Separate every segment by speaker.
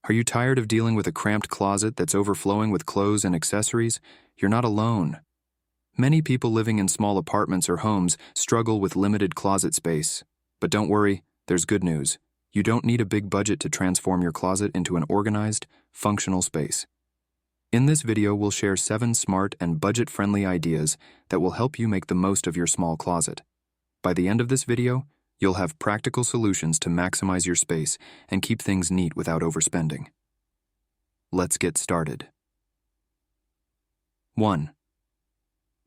Speaker 1: Are you tired of dealing with a cramped closet that's overflowing with clothes and accessories? You're not alone. Many people living in small apartments or homes struggle with limited closet space. But don't worry, there's good news. You don't need a big budget to transform your closet into an organized, functional space. In this video, we'll share 7 smart and budget-friendly ideas that will help you make the most of your small closet. By the end of this video, you'll have practical solutions to maximize your space and keep things neat without overspending. Let's get started. 1.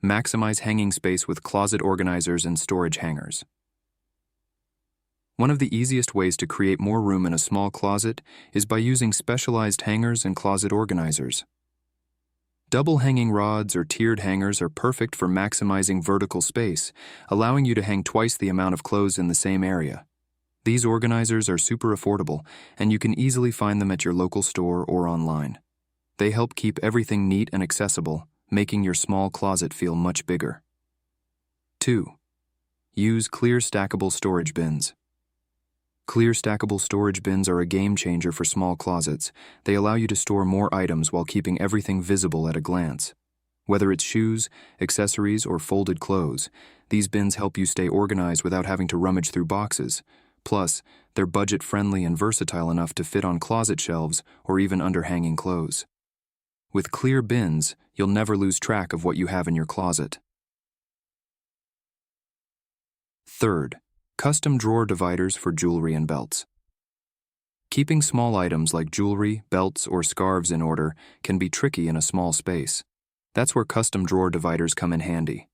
Speaker 1: Maximize hanging space with closet organizers and storage hangers. One of the easiest ways to create more room in a small closet is by using specialized hangers and closet organizers. Double hanging rods or tiered hangers are perfect for maximizing vertical space, allowing you to hang twice the amount of clothes in the same area. These organizers are super affordable, and you can easily find them at your local store or online. They help keep everything neat and accessible, making your small closet feel much bigger. 2. Use clear stackable storage bins. Clear stackable storage bins are a game changer for small closets. They allow you to store more items while keeping everything visible at a glance. Whether it's shoes, accessories, or folded clothes, these bins help you stay organized without having to rummage through boxes. Plus, they're budget-friendly and versatile enough to fit on closet shelves or even under hanging clothes. With clear bins, you'll never lose track of what you have in your closet. 3. Custom drawer dividers for jewelry and belts. Keeping small items like jewelry, belts, or scarves in order can be tricky in a small space. That's where custom drawer dividers come in handy.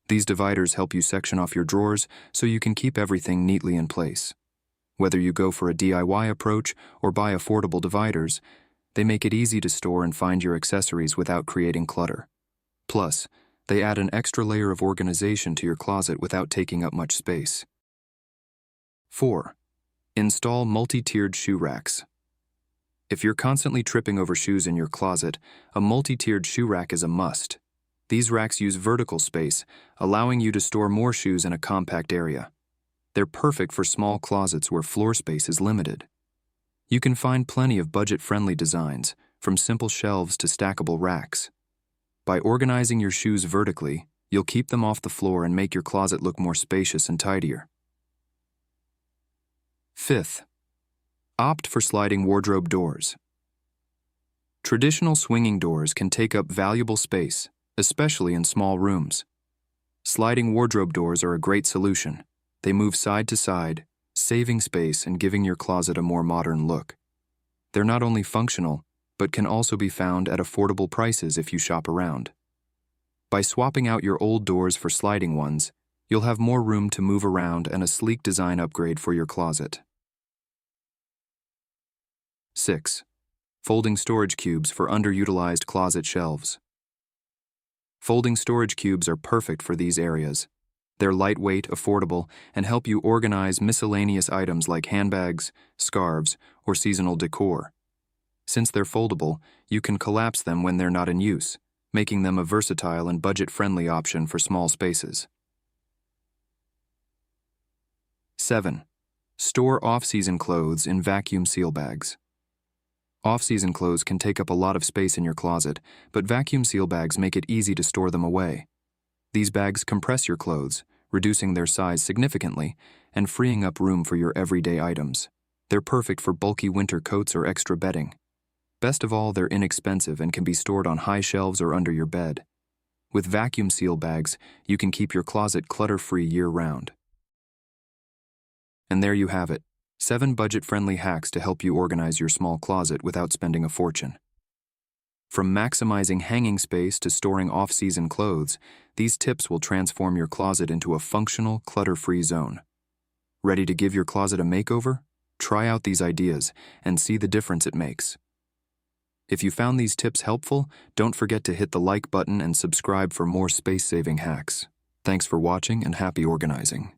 Speaker 1: These dividers help you section off your drawers so you can keep everything neatly in place. Whether you go for a DIY approach or buy affordable dividers, they make it easy to store and find your accessories without creating clutter. Plus, they add an extra layer of organization to your closet without taking up much space. 4. Install multi-tiered shoe racks. If you're constantly tripping over shoes in your closet, a multi-tiered shoe rack is a must. These racks use vertical space, allowing you to store more shoes in a compact area. They're perfect for small closets where floor space is limited. You can find plenty of budget-friendly designs, from simple shelves to stackable racks. By organizing your shoes vertically, you'll keep them off the floor and make your closet look more spacious and tidier. 5. Opt for sliding wardrobe doors. Traditional swinging doors can take up valuable space, especially in small rooms. Sliding wardrobe doors are a great solution. They move side to side, saving space and giving your closet a more modern look. They're not only functional, but can also be found at affordable prices if you shop around. By swapping out your old doors for sliding ones, you'll have more room to move around and a sleek design upgrade for your closet. 6. Folding storage cubes for underutilized closet shelves. Folding storage cubes are perfect for these areas. They're lightweight, affordable, and help you organize miscellaneous items like handbags, scarves, or seasonal decor. Since they're foldable, you can collapse them when they're not in use, making them a versatile and budget-friendly option for small spaces. 7. Store off-season clothes in vacuum seal bags. Off-season clothes can take up a lot of space in your closet, but vacuum seal bags make it easy to store them away. These bags compress your clothes, reducing their size significantly and freeing up room for your everyday items. They're perfect for bulky winter coats or extra bedding. Best of all, they're inexpensive and can be stored on high shelves or under your bed. With vacuum seal bags, you can keep your closet clutter-free year-round. And there you have it. 7 budget-friendly hacks to help you organize your small closet without spending a fortune. From maximizing hanging space to storing off-season clothes, these tips will transform your closet into a functional, clutter-free zone. Ready to give your closet a makeover? Try out these ideas and see the difference it makes. If you found these tips helpful, don't forget to hit the like button and subscribe for more space-saving hacks. Thanks for watching and happy organizing.